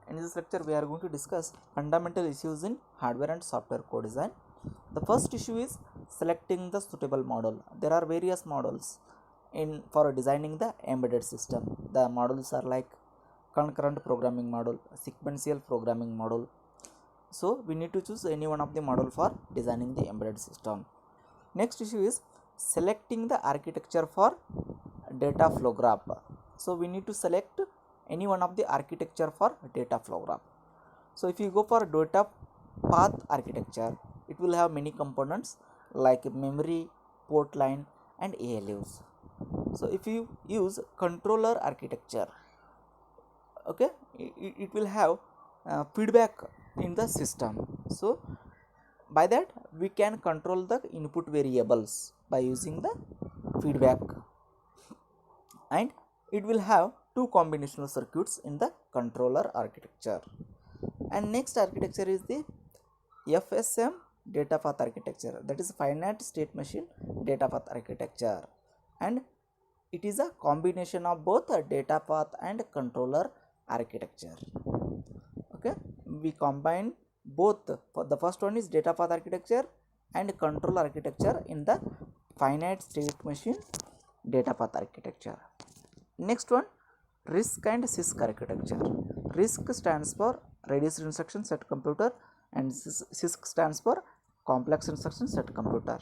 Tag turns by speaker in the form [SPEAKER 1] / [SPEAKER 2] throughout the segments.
[SPEAKER 1] In this lecture we are going to discuss fundamental issues in hardware and software co-design. The first issue is selecting the suitable model. There are various models for designing the embedded system. The models are like concurrent programming model, sequential programming model. So we need to choose any one of the model for designing the embedded system. Next issue is selecting the architecture for data flow graph. So we need to select any one of the architecture for data flow graph. So if you go for data path architecture, it will have many components like memory, port line and ALUs. So if you use controller architecture, okay, it will have feedback in the system. So by that we can control the input variables by using the feedback, and it will have two combinational circuits in the controller architecture. And next architecture is the FSM data path architecture, that is finite state machine data path architecture, and it is a combination of both a data path and controller architecture. Okay, we combine both. For the first one is data path architecture and control architecture in the finite state machine data path architecture. Next one, RISC and CISC architecture. RISC stands for reduced instruction set computer and CISC stands for complex instruction set computer.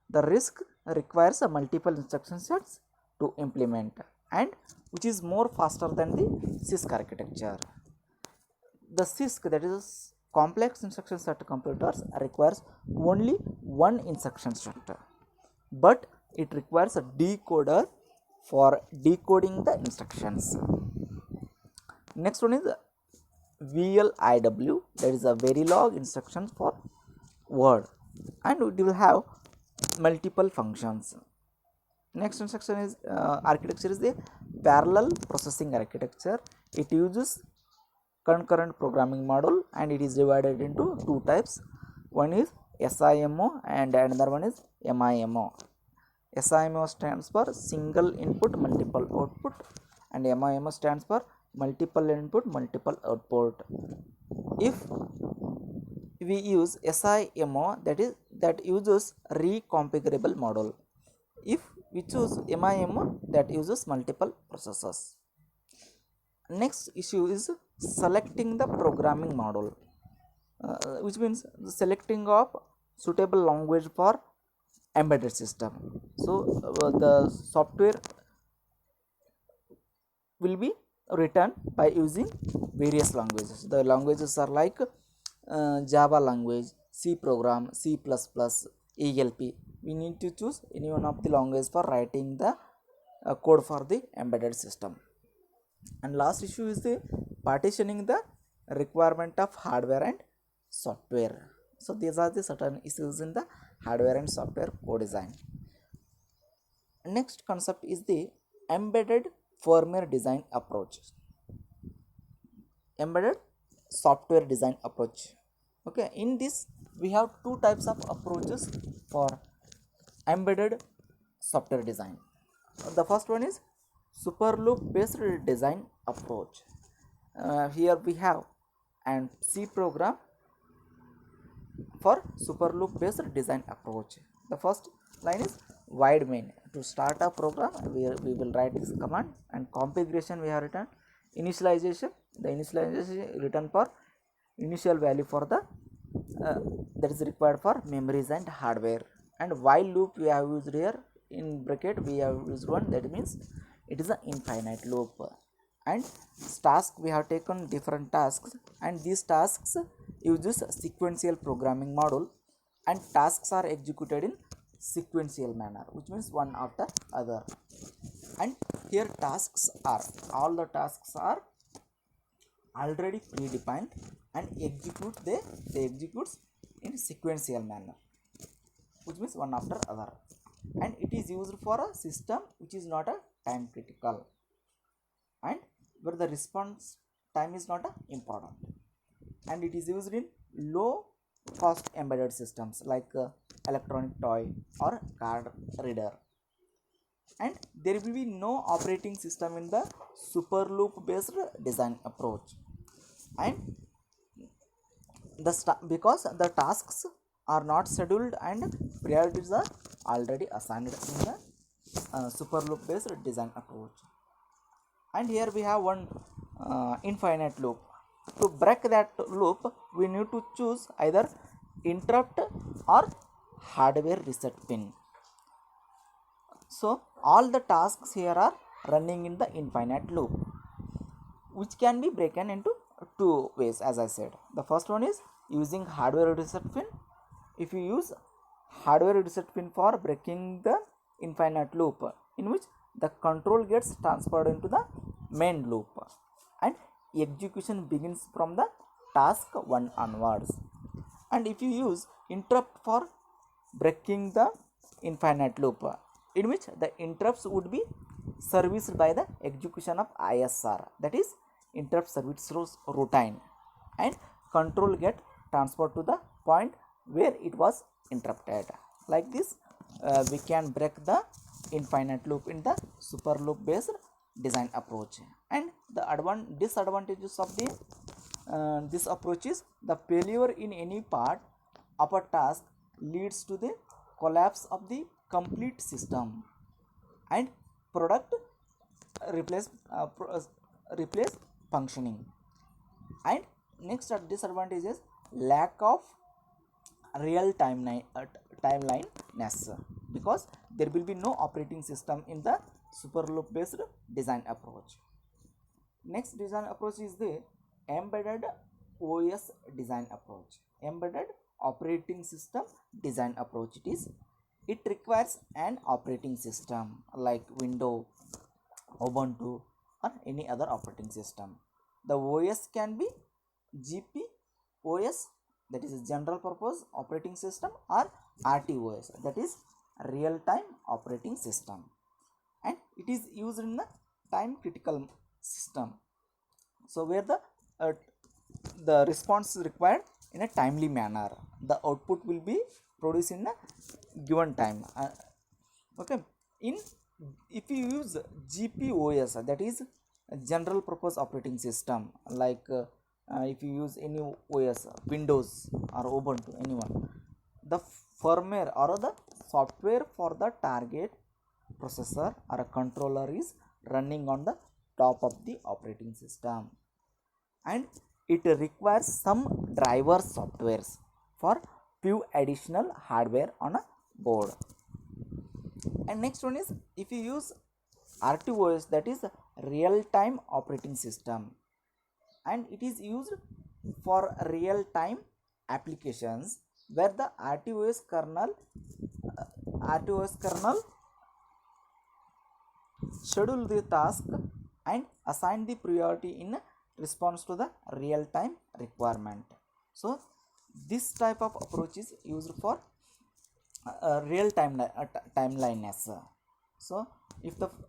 [SPEAKER 1] The RISC requires a multiple instruction sets to implement, and which is more faster than the CISC architecture. The CISC, that is complex instruction set computers, requires only one instruction set, but it requires a decoder for decoding the instructions. Next one is VLIW, that is a Verilog instruction for word, and it will have multiple functions. Next instruction is architecture is the parallel processing architecture. It uses concurrent programming model and it is divided into two types. One is SIMO and another one is MIMO. SIMO stands for single input multiple output and MIMO stands for multiple input multiple output. If we use SIMO, that uses reconfigurable model. If we choose MIMO, that uses multiple processors. Next issue is selecting the programming model, which means the selecting of suitable language for embedded system. So the software will be written by using various languages. The languages are like Java language, C program, C++, ELP. We need to choose any one of the languages for writing the code for the embedded system. And last issue is the partitioning the requirement of hardware and software. So these are the certain issues in the hardware and software co-design. Next concept is the embedded firmware design approach, embedded software design approach. Okay, in this we have two types of approaches for embedded software design. The first one is super loop based design approach. Here we have and C program for super loop based design approach. The first line is wide main. To start a program, we will write this command, and configuration we have written. Initialization, the initialization written for initial value for the that is required for memories and hardware. And while loop we have used here in bracket, we have used one, that means it is an infinite loop. And task, we have taken different tasks, and these tasks uses sequential programming model, and tasks are executed in sequential manner, which means one after other. And here tasks are, all the tasks are already predefined and they executes in sequential manner, which means one after other. And it is used for a system which is not a time critical and where the response time is not important, and it is used in low cost embedded systems like electronic toy or card reader. And there will be no operating system in the super loop based design approach. and because the tasks are not scheduled and priorities are already assigned in the super loop based design approach. And here we have one infinite loop. To break that loop, we need to choose either interrupt or hardware reset pin. So all the tasks here are running in the infinite loop, which can be broken into two ways. As I said, the first one is using hardware reset pin. If you use hardware reset pin for breaking the infinite loop, in which the control gets transferred into the main loop and execution begins from the task 1 onwards. And if you use interrupt for breaking the infinite loop, in which the interrupts would be serviced by the execution of ISR, that is interrupt service routine, and control get transferred to the point where it was interrupted. Like this, we can break the infinite loop in the super loop based design approach. And the disadvantages of the this approach is the failure in any part of a task leads to the collapse of the complete system and product replace replace functioning. And next disadvantage is lack of real timelineess, because there will be no operating system in the super loop based design approach. Next design approach is the embedded OS design approach. Embedded operating system design approach, it requires an operating system like Windows, Ubuntu, or any other operating system. The OS can be GP OS, that is a general purpose operating system, or RTOS, that is real time operating system, and it is used in the time critical system, so where the response is required in a timely manner, the output will be produced in a given time. Okay, in if you use GPOS, that is general purpose operating system, like if you use any OS, Windows or Ubuntu, anyone, the firmware or the software for the target processor or a controller is running on the top of the operating system, and it requires some driver softwares for few additional hardware on a board. And next one is if you use RTOS, that is real time operating system, and it is used for real time applications where the RTOS kernel schedule the task and assign the priority in response to the real time requirement. So this type of approach is used for real time timeliness. So if the